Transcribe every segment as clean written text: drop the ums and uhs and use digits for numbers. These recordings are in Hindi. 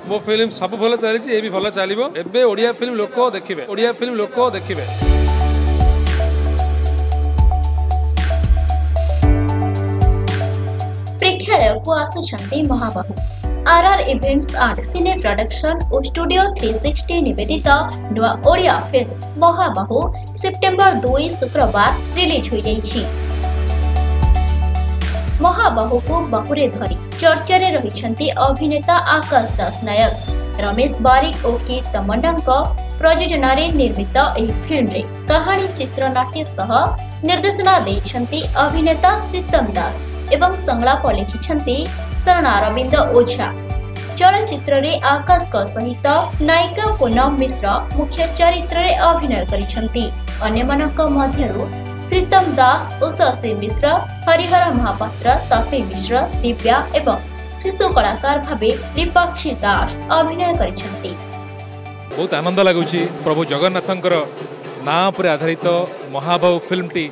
मो फिल्म सब भल चली ये भी भल चलो एबे ओडिया फिल्म लोक देखिए ओडिया फिल्म लोक देखिए। प्रेक्षालय को आसुछंती Mahabahu RR events and cine production और स्टूडियो 360 निवेदित नुआ ओडिया फिल्म महाबाहु सेप्टेम्बर 2 शुक्रवार रिलीज हो जाइछि। महाबाहु को बाहुरे धरी चर्चा रे रहिछंती अभिनेता आकाश दास नायक। रमेश बारिक और के तमन्नाଙ୍କ प्रयोजन रे निर्मित एही फिल्म रे कहानी चित्रनाट्य सह निर्देशना देइछंती अभिनेता श्रीतम दास एवं संलाप लिखिछंती शरण अरविंद ओझा। चलचित्र रे आकाश का सहित नायिका पूनम मिश्र मुख्य चरित्र रे अभिनय करिछंती। अन्यमानक मध्यरु श्रीतम दास, उषासी मिश्र, हरिहर महापात्र, तपी मिश्र, दिव्या एवं शिशु कलाकार भावे दीपाक्षी दास अभिनय करिछंती। बहुत आनंद लगुची प्रभु जगन्नाथंकर ना पर आधारित महाबाहु फिल्म टी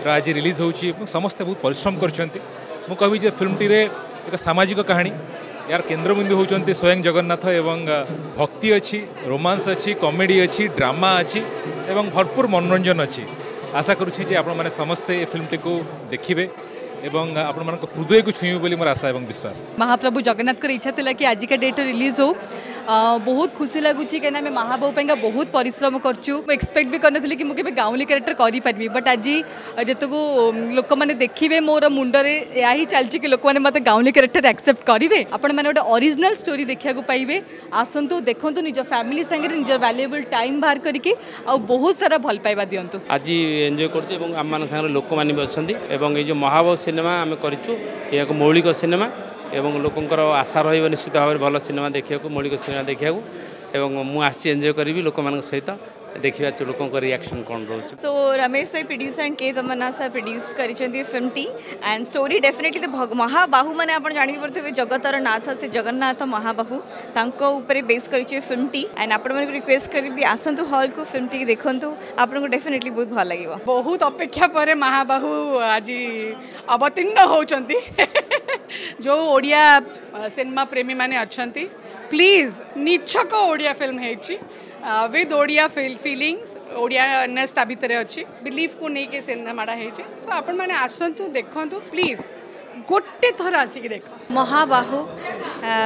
आज रिलीज होची। समस्त बहुत परिश्रम करछंती। मु कहबी जे फिल्म टी रे एक सामाजिक कहानी यार केंद्रबिंदु होचंती स्वयं जगन्नाथ एवं भक्ति अच्छी, रोमांस अच्छी, कॉमेडी अच्छी, ड्रामा अच्छी एवं भरपूर मनोरंजन अच्छी। आशा करुछि जे आपण माने समस्ते ए फिल्म टी को देखिबे एवं आपण मानक हृदय को छुईबे बोली मोर आशा एवं विश्वास। महाप्रभु जगन्नाथ कर इच्छा थिला कि आज का डेट रिलीज हो। बहुत खुशी लगुच कहीं आम महाबाहु पैंका बहुत परिश्रम करचु। एक्सपेक्ट भी करनी कि मुझे गाँवली कैरेक्टर करी बट आज जितक लोक मैंने देखिए मोर मुंडरे या ही चलती कि लोक मैंने मत गाँवली कैरेक्टर एक्सेप्ट करेंगे। आपण मैंने गोटे ओरिजिनल स्टोरी देखा पाइबे। आसतु देखु निज फैमिली संगे निज वैल्यूएबल टाइम बाहर करके बहुत सारा भल पाइबा दिंतु। आज एंजॉय कर आम मान सागर लोक मैंने भी अच्छा और ये जो महाबाहु सिनेमा आम करूँ यह एक मौलिक सिनेमा एवं लोकंकर आशा रही निश्चित भाव में भल सिनेमा देखा मौलिक सिनेमा देखा मुझे आसी एंजॉय करी लोक मान सहित देखा लोक रिएक्शन कौन रोज। सो रमेश भाई producer and K Tamanna sir produce करी फिल्म टी एंड स्टोरी डेफिनेटली महाबाहु मैंने आप जानी पड़े जगतर नाथ से जगन्नाथ महाबाहु तांको ऊपर बेस करी फिल्म टी एंड आपण मन रिक्वेस्ट करी आसतु हॉल को फिल्म टी देखंतु आपको डेफिनेटली बहुत भल लगे। बहुत अपेक्षा पर महाबाहु आज अवतीर्ण होचंती। जो ओडिया सिनेमा प्रेमी माने अच्छंती प्लीज निछक ओडिया फिल्म है विद ओडिया फीलिंग्स ओडियानेस ता भितर अच्छी बिलीफ को नहीं के सिनेमाटा है। सो आपण माने आसतु देखंतु प्लीज गोटे थर आसिक देख। महाबाहु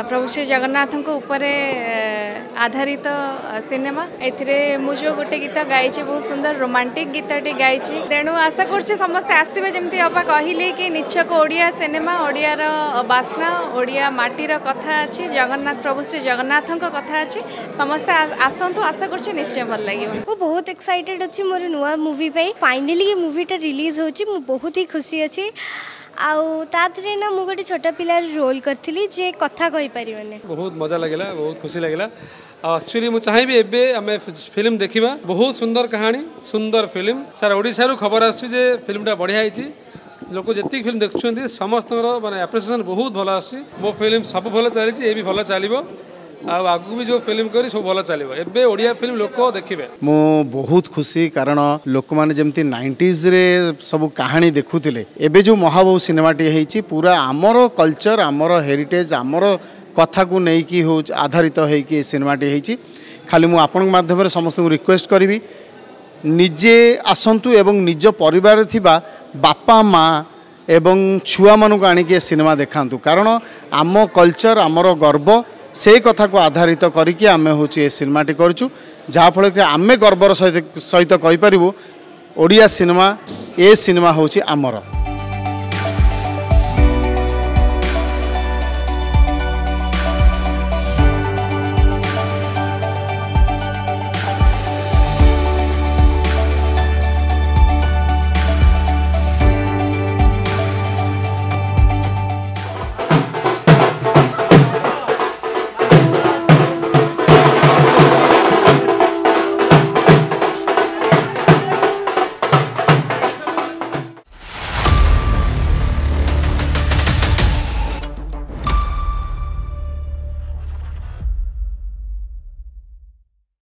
प्रभु श्री जगन्नाथ ऊपर आधारित सिनेमा एथिरे मु जो गोटे गीत गाई बहुत सुंदर रोमांटिक गीतटे गाई तेणु आशा कर समस्ते आसवे जमी अपा कहले कि निछक ओडिया सिनेमा ओडियार बास्ना ओडिया माटीर कथा अच्छी जगन्नाथ प्रभु श्री जगन्नाथ कथा अच्छी समस्ते आसतु आशा कर निश्चय भल लगे। वो बहुत एक्साइटेड अच्छी मोर नुआ मूवी पे फाइनली ये मूवीटा रिलीज होची मु बहुत ही खुशी अच्छी आउे ना मुझे छोटा पिला रोल करी जे कथा कही पारे बहुत मजा लगे बहुत खुशी लगे। एक्चुअली मुझे चाहिए एबे आम फिल्म देखा बहुत सुंदर कहानी सुंदर फिल्म सार ओडिशा रु खबर आसुचे फिल्मटा बढ़िया है लोक जी फिल्म देखुं समस्त माने एप्रिसिएशन बहुत भल आस मो फिल्म सब भल चली ये भी भल चलो आगु भी जो फिल्म करी सब भल चलो एबे ओडिया फिल्म लोक देखिए। मो बहुत खुशी कारण लोक मैंने जमती 90s रे सब कहानी देखुले एबे जो महाबाहु सिनेमाटी है पूरा आमर कल्चर आमर हेरिटेज आमर कथा को लेकिन हो आधारित होगी सिनेमाटी है। खाली मु आपण माध्यम समस्त रिक्वेस्ट करी निजे आसतु एवं निज परिवार थिबा बापा माँ एवं छुआ मानू आनिक सिनेमा देखातु कारण आम कल्चर आमर गर्व से कथा को आधारित करिके आमे होची सिनेमाटी करचु जहाँफल कि आमे गर्वर सहित कहीपर ओडिया सिनेमा ए सिनेमा होची आमर।